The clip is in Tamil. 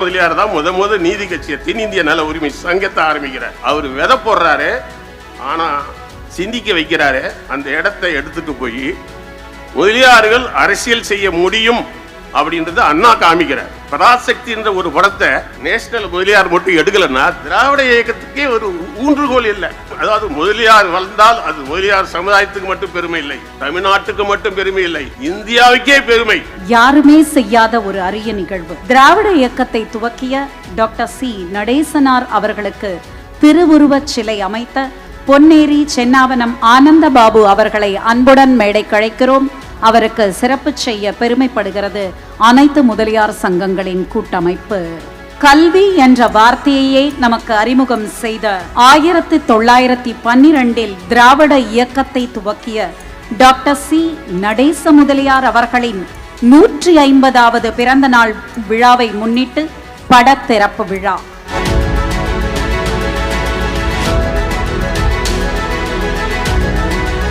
முதலியார் தான் முத நீதி கட்சியை தென்னிந்திய நல உரிமை சங்கத்தை ஆரம்பிக்கிறார். அவர் விதை போடுறாரு, ஆனா சிந்திக்க வைக்கிறாரு. அந்த இடத்தை எடுத்துட்டு போய் முதலியார்கள் அரசியல் செய்ய முடியும் அப்படின்றது அண்ணா காமிக்கிறார். பராசக்தி என்ற ஒரு படத்தை நேஷனல் முதலியார் மட்டும் எடுக்கலன்னா திராவிட இயக்கத்துக்கே ஒரு ஊன்றுகோல் இல்லை. அதாவது முதலியார் வளர்ந்தால் அது முதலியார் சமுதாயத்துக்கு மட்டும் பெருமை இல்லை, தமிழ்நாட்டுக்கு மட்டும் பெருமை இல்லை, இந்தியாவுக்கே பெருமை. யாருமே செய்யாத ஒரு அரிய நிகழ்வு. திராவிட இயக்கத்தை துவக்கிய டாக்டர் சி நடேசனார் அவர்களுக்கு திருவுருவச் சிலை அமைத்த பொன்னேரி சென்னாவனம் ஆனந்தபாபு அவர்களை அன்புடன் மேடை கழைக்கிறோம். அவருக்கு சிறப்பு செய்ய பெருமைப்படுகிறது அனைத்து முதலியார் சங்கங்களின் கூட்டமைப்பு. கல்வி என்ற வார்த்தையே நமக்கு அறிமுகம் செய்த 1912 திராவிட இயக்கத்தை துவக்கிய டாக்டர் சி நடேச முதலியார் அவர்களின் 150வது பிறந்த நாள் விழாவை முன்னிட்டு படத்திறப்பு விழா.